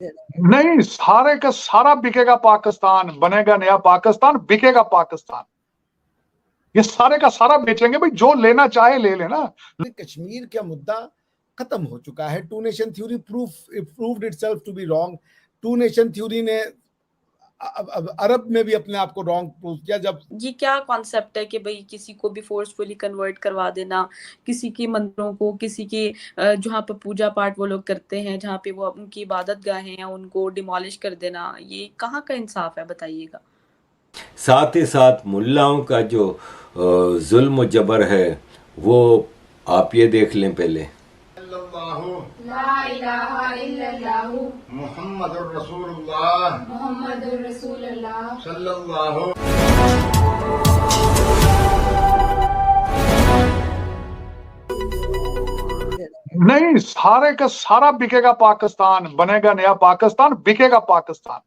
नहीं, सारे का सारा बिकेगा पाकिस्तान, बनेगा नया पाकिस्तान, बिकेगा पाकिस्तान। ये सारे का सारा बेचेंगे भाई, जो लेना चाहे ले लेना। कश्मीर का मुद्दा खत्म हो चुका है। Two nation theory proved itself to be wrong. Two nation theory ने अब अरब में भी अपने आप को रॉन्ग प्रूव किया। जब ये क्या कॉन्सेप्ट है कि भाई किसी को भी फोर्सफुली कन्वर्ट करवा देना, किसी के मंदिरों को, किसी के जहाँ पर पूजा पाठ वो लोग करते हैं, जहाँ पे वो उनकी इबादत गाहें हैं, उनको डिमोलिश कर देना, ये कहाँ का इंसाफ है बताइएगा। साथ ही साथ मुल्लाओं का जो जुल्म जबर है वो आप ये देख लें पहले। ला इलाहा इल्लल्लाह मुहम्मदुर रसूलुल्लाह मुहम्मदुर रसूलुल्लाह सल्लल्लाहु। नहीं, सारे का सारा बिकेगा पाकिस्तान, बनेगा नया पाकिस्तान, बिकेगा पाकिस्तान।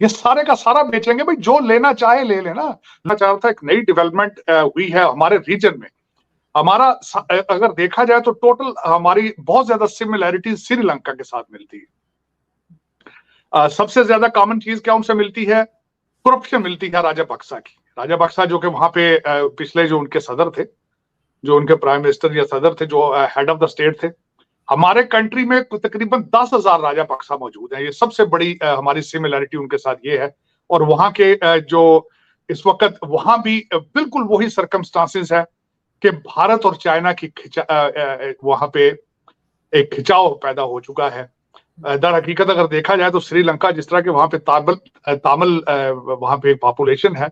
ये सारे का सारा बेचेंगे भाई, जो लेना चाहे ले लेना। मैं चाहता था एक नई डेवलपमेंट हुई है हमारे रीजन में। हमारा अगर देखा जाए तो टोटल हमारी बहुत ज्यादा सिमिलैरिटी श्रीलंका के साथ मिलती है। सबसे ज्यादा कॉमन चीज क्या उनसे मिलती है? करप्शन मिलती है राजापक्सा की। राजापक्सा जो कि वहां पे पिछले जो उनके सदर थे, जो उनके प्राइम मिनिस्टर या सदर थे, जो हेड ऑफ द स्टेट थे, हमारे कंट्री में तकरीबन 10,000 राजापक्सा मौजूद हैं। ये सबसे बड़ी हमारी सिमिलैरिटी उनके साथ ये है। और वहां के जो इस वक्त वहां भी बिल्कुल वही सर्कमस्टांसेस है कि भारत और चाइना की वहां पे एक खिंचाव पैदा हो चुका है। दर हकीकत अगर देखा जाए तो श्रीलंका जिस तरह के वहां पे तामिल वहां पे एक पॉपुलेशन है,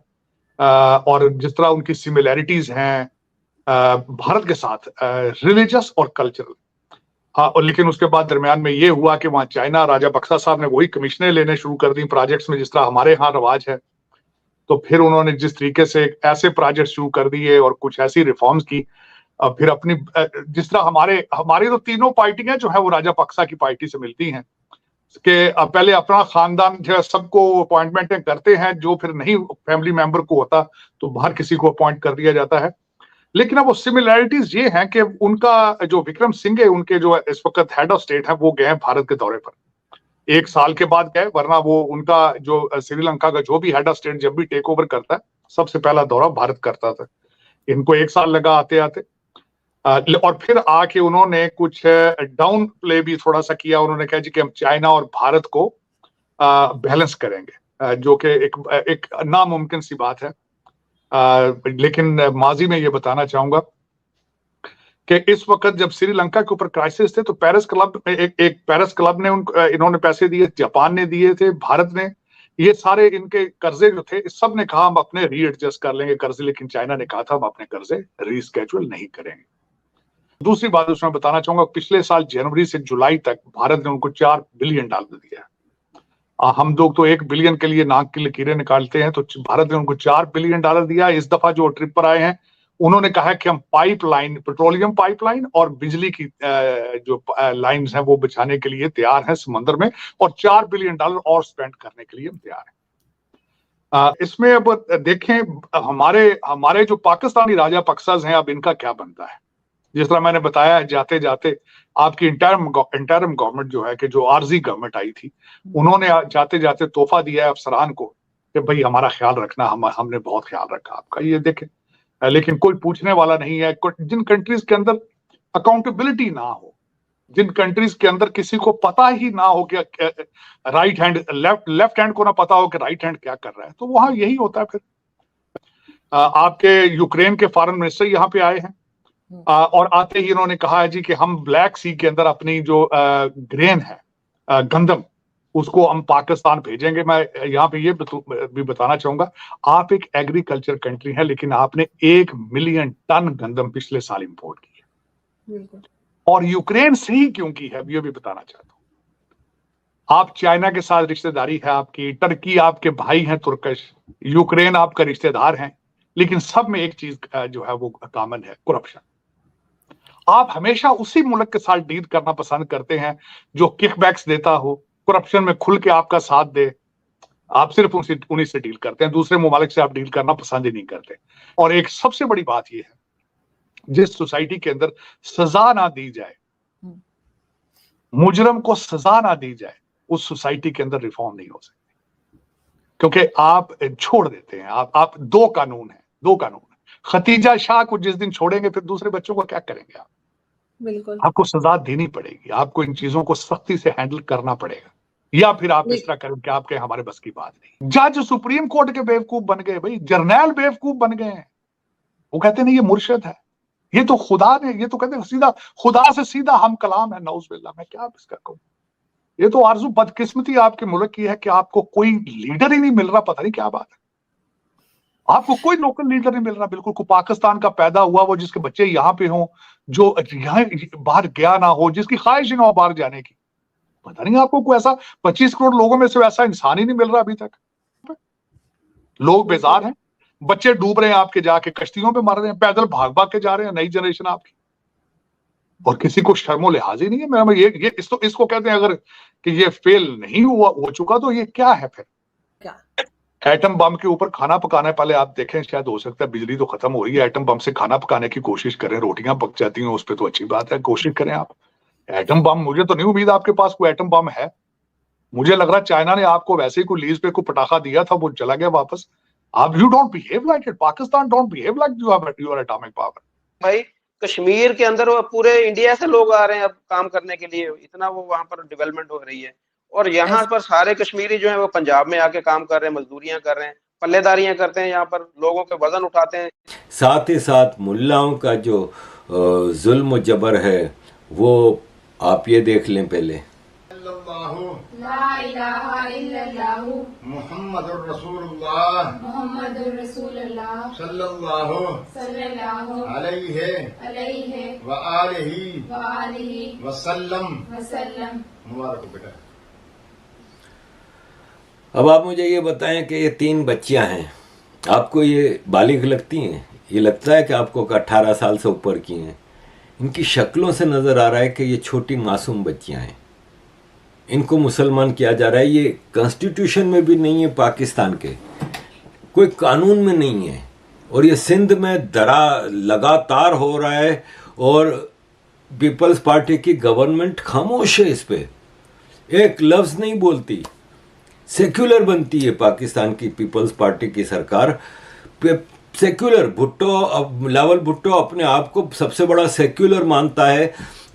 और जिस तरह उनकी सिमिलैरिटीज हैं भारत के साथ रिलीजियस और कल्चरल। हाँ, और लेकिन उसके बाद दरमियान में ये हुआ कि वहां चाइना, राजापक्सा साहब ने वही कमीशनें लेने शुरू कर दी प्रोजेक्ट्स में, जिस तरह हमारे यहाँ रवाज है। तो फिर उन्होंने जिस तरीके से ऐसे प्रोजेक्ट शुरू कर दिए और कुछ ऐसी रिफॉर्म्स की, फिर अपनी जिस तरह हमारी तो तीनों पार्टियां जो है वो राजापक्सा की पार्टी से मिलती हैं कि पहले अपना खानदान जो है सबको अपॉइंटमेंटें करते हैं, जो फिर नहीं फैमिली मेंबर को होता तो बाहर किसी को अपॉइंट कर दिया जाता है। लेकिन अब वो सिमिलैरिटीज ये हैं कि उनका जो विक्रम सिंह है, उनके जो इस वक्त हेड ऑफ स्टेट है, वो गए हैं भारत के दौरे पर। 1 साल के बाद गए, वरना वो उनका जो श्रीलंका का जो भी हेड ऑफ स्टेट जब भी टेक ओवर करता है सबसे पहला दौरा भारत करता था। इनको 1 साल लगा आते आते, और फिर आके उन्होंने कुछ डाउन प्ले भी थोड़ा सा किया। उन्होंने कहा जी कि हम चाइना और भारत को बैलेंस करेंगे, जो कि एक नामुमकिन सी बात है। लेकिन माजी में ये बताना चाहूंगा कि इस वक्त जब श्रीलंका के ऊपर क्राइसिस थे तो पेरिस क्लब एक पेरिस क्लब ने इन्होंने पैसे दिए, जापान ने दिए थे, भारत ने, ये सारे इनके कर्जे जो थे सब ने कहा हम अपने रीएडजस्ट कर लेंगे कर्जे, लेकिन चाइना ने कहा था हम अपने कर्जे रीस्केड्यूल नहीं करेंगे। दूसरी बात उसमें बताना चाहूंगा, पिछले साल जनवरी से जुलाई तक भारत ने उनको $4 बिलियन दिया। हम लोग तो 1 बिलियन के लिए नाक की लकीरें निकालते हैं, तो भारत ने उनको $4 बिलियन दिया। इस दफा जो ट्रिप पर आए हैं उन्होंने कहा कि हम पाइपलाइन, पेट्रोलियम पाइपलाइन और बिजली की जो लाइंस हैं वो बिछाने के लिए तैयार हैं समंदर में, और $4 बिलियन और स्पेंड करने के लिए हम तैयार हैं। इसमें अब देखें हमारे जो पाकिस्तानी राजापक्सास हैं, अब इनका क्या बनता है। जिस तरह मैंने बताया, जाते जाते आपकी इंटरम गवर्नमेंट जो है कि जो आरजी गवर्नमेंट आई थी, उन्होंने जाते जाते तोहफा दिया है अफसरान को कि भाई हमारा ख्याल रखना, हमने बहुत ख्याल रखा आपका, ये देखें। लेकिन कोई पूछने वाला नहीं है। जिन कंट्रीज के अंदर अकाउंटेबिलिटी ना हो, जिन कंट्रीज के अंदर किसी को पता ही ना हो कि राइट हैंड लेफ्ट हैंड को ना पता हो कि राइट हैंड क्या कर रहा है, तो वहां यही होता है। फिर आपके यूक्रेन के फॉरेन मिनिस्टर यहाँ पे आए हैं, और आते ही इन्होंने कहा है जी कि हम ब्लैक सी के अंदर अपनी जो ग्रेन है, गंदम, उसको हम पाकिस्तान भेजेंगे। मैं यहाँ पे ये भी बताना चाहूंगा, आप एक एग्रीकल्चर कंट्री है, लेकिन आपने 1 मिलियन टन गंदम पिछले साल इंपोर्ट की है, और यूक्रेन से ही क्यों की है ये भी बताना चाहता हूं। आप चाइना के साथ रिश्तेदारी है आपकी, टर्की आपके भाई हैं, तुर्कश, यूक्रेन आपका रिश्तेदार हैं, लेकिन सब में एक चीज जो है वो कॉमन है, करप्शन। आप हमेशा उसी मुल्क के साथ डील करना पसंद करते हैं जो किकबैक्स देता हो, करप्शन में खुल के आपका साथ दे। आप सिर्फ उन्हीं से डील करते हैं, दूसरे ममालिक से आप डील करना पसंद ही नहीं करते। और एक सबसे बड़ी बात यह है, जिस सोसाइटी के अंदर सजा ना दी जाए, मुजरम को सजा ना दी जाए, उस सोसाइटी के अंदर रिफॉर्म नहीं हो सकती, क्योंकि आप छोड़ देते हैं। आप दो कानून है। खतीजा शाह को जिस दिन छोड़ेंगे फिर दूसरे बच्चों को क्या करेंगे आप? बिल्कुल। आपको सजा देनी पड़ेगी, आपको इन चीजों को सख्ती से हैंडल करना पड़ेगा, या फिर आप इस तरह करें कि आपके हमारे बस की बात नहीं। जज सुप्रीम कोर्ट के बेवकूफ बन गए भाई, जर्नैल बेवकूफ बन गए हैं। वो कहते नहीं ये मुर्शिद है, ये तो खुदा ने, ये तो कहते हैं सीधा खुदा से सीधा हम कलाम है। नौजुबिल्लाह, मैं क्या इसका कहूं। ये तो आरजू बदकिस्मती आपके मुल्क की है कि आपको कोई लीडर ही नहीं मिल रहा। पता नहीं क्या बात है, आपको कोई लोकल लीडर नहीं मिल रहा। बिल्कुल को पाकिस्तान का पैदा हुआ, वो जिसके बच्चे यहाँ पे हों, जो यहाँ बाहर गया ना हो, जिसकी ख्वाहिश ही ना हो बाहर जाने की। पता नहीं आपको कोई ऐसा 25 करोड़ लोगों में से वैसा इंसान ही नहीं मिल रहा अभी तक। लोग बेजार हैं, बच्चे डूब रहे हैं आपके, जाके कश्तियों पे मर रहे हैं, पैदल भाग भाग के जा रहे हैं नई जनरेशन आपकी, और किसी को शर्मो लिहाज ही नहीं है। मैं ये इसको कहते हैं अगर कि ये फेल नहीं हुआ हो चुका तो ये क्या है फिर? क्या? एटम बम के ऊपर खाना पकाने, पहले आप देखें, शायद हो सकता है बिजली तो खत्म हो रही है, एटम बम से खाना पकाने की कोशिश करें, रोटियां पक जाती हैं उस पर तो अच्छी बात है, कोशिश करें आप। एटम बम, मुझे तो नहीं उम्मीद आपके पास कोई एटम बम है। मुझे लग रहा है चाइना ने आपको वैसे ही कोई लीज पे कोई पटाखा दिया था, वो चला गया वापस। आप you don't behave like it, Pakistan don't behave like you are atomic power. भाई कश्मीर के अंदर वो पूरे इंडिया से लोग आ रहे हैं अब काम करने के लिए, इतना वो वहां पर डेवलपमेंट हो रही है, और यहाँ पर सारे कश्मीरी जो है वो पंजाब में आके काम कर रहे हैं, मजदूरियां कर रहे हैं, पल्लेदारियां करते हैं, यहाँ पर लोगों के वजन उठाते हैं। साथ ही साथ मुल्लाओं का जो जुल्म जबर है वो आप ये देख लें पहले। सल्लल्लाहु ला इलाहा इल्लल्लाहु मुहम्मदुर रसूलुल्लाह मुहम्मदुर रसूलुल्लाह सल्लल्लाहु सल्लल्लाहु अलैहि अलैहि व आलिहि व आलिहि वसल्लम। वसल्लम। मुबारक हो बेटा। अब आप मुझे ये बताएं कि ये 3 बच्चियां हैं, आपको ये बालिग लगती हैं? ये लगता है कि आपको 18 साल से ऊपर की हैं? इनकी शक्लों से नज़र आ रहा है कि ये छोटी मासूम बच्चियां हैं। इनको मुसलमान किया जा रहा है। ये कॉन्स्टिट्यूशन में भी नहीं है पाकिस्तान के, कोई कानून में नहीं है, और ये सिंध में दरा लगातार हो रहा है, और पीपल्स पार्टी की गवर्नमेंट खामोश है इस पे, एक लफ्ज़ नहीं बोलती। सेक्युलर बनती है पाकिस्तान की पीपल्स पार्टी की सरकार, सेक्युलर। भुट्टो, अब लावल भुट्टो अपने आप को सबसे बड़ा सेक्युलर मानता है।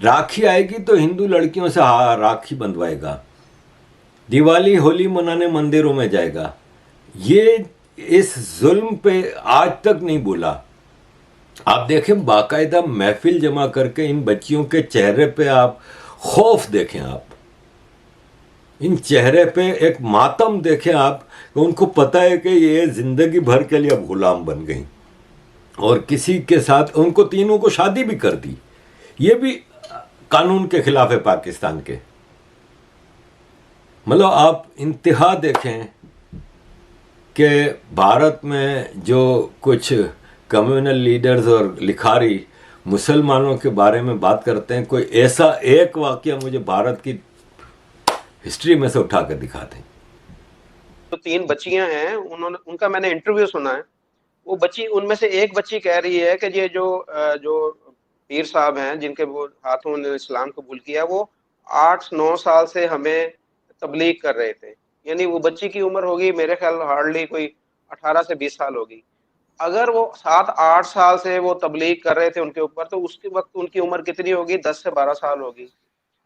राखी आएगी तो हिंदू लड़कियों से राखी बंधवाएगा, दिवाली होली मनाने मंदिरों में जाएगा। ये इस जुल्म पे आज तक नहीं बोला। आप देखें, बाकायदा महफिल जमा करके इन बच्चियों के चेहरे पे आप खौफ देखें, आप इन चेहरे पे एक मातम देखें आप, उनको पता है कि ये जिंदगी भर के लिए अब गुलाम बन गई, और किसी के साथ उनको तीनों को शादी भी कर दी। ये भी कानून के खिलाफ है पाकिस्तान के। मतलब आप इंतहा देखें कि भारत में जो कुछ कम्युनल लीडर्स और लिखारी मुसलमानों के बारे में बात करते हैं, कोई ऐसा एक वाकया मुझे भारत की हिस्ट्री में से उठा कर दिखा दें। जो 3 बच्चियां हैं, उनका मैंने इंटरव्यू सुना है। वो बच्ची, उनमें से एक बच्ची कह रही है कि ये जो पीर साहब हैं जिनके वो हाथों ने इस्लाम कबूल किया, वो 8-9 साल से हमें तबलीग कर रहे थे। यानी वो बच्ची की उम्र होगी मेरे ख्याल हार्डली कोई 18 से 20 साल होगी। अगर वो 7-8 साल से वो तबलीग कर रहे थे उनके ऊपर, तो उसके वक्त उनकी उम्र कितनी होगी? 10 से 12 साल होगी।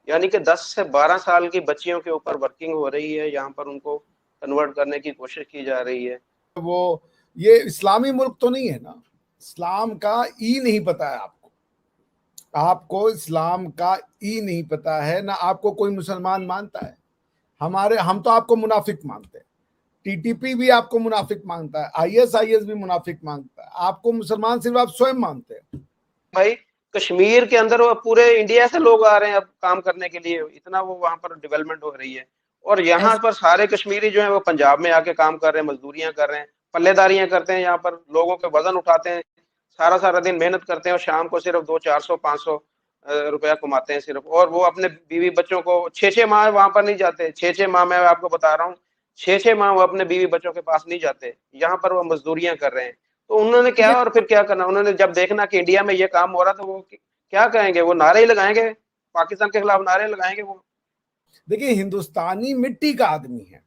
यानी कि 10 से 12 साल की बच्चियों के ऊपर वर्किंग हो रही है, यहाँ पर उनको कन्वर्ट करने की कोशिश की जा रही है। वो ये इस्लामी मुल्क तो नहीं है ना, इस्लाम का ई नहीं पता है आपको इस्लाम का ई नहीं पता है ना, आपको कोई मुसलमान मानता है। हम तो आपको मुनाफिक मानते हैं, टीटीपी भी आपको मुनाफिक मानता है, आईएसआईएस भी मुनाफिक मानता है, आपको मुसलमान सिर्फ आप स्वयं मानते हैं। भाई कश्मीर के अंदर वो पूरे इंडिया से लोग आ रहे हैं अब काम करने के लिए, इतना वो वहां पर डेवलपमेंट हो रही है, और यहाँ पर सारे कश्मीरी जो है वो पंजाब में आके काम कर रहे हैं, मजदूरियां कर रहे हैं, पल्लेदारियां करते हैं, यहाँ पर लोगों के वजन उठाते हैं, सारा दिन मेहनत करते हैं, और शाम को सिर्फ 200-400-500 रुपया कमाते हैं सिर्फ। और वो अपने बीवी बच्चों को 6-6 माह वहां पर नहीं जाते, 6-6 माह मैं आपको बता रहा हूँ, 6-6 माह वो अपने बीवी बच्चों के पास नहीं जाते, यहाँ पर वो मजदूरियां कर रहे हैं। तो उन्होंने क्या और फिर क्या करना, उन्होंने जब देखना कि इंडिया में ये काम हो रहा, तो वो क्या कहेंगे? वो नारे ही लगाएंगे, पाकिस्तान के खिलाफ नारे लगाएंगे वो। देखिए हिंदुस्तानी मिट्टी का आदमी है,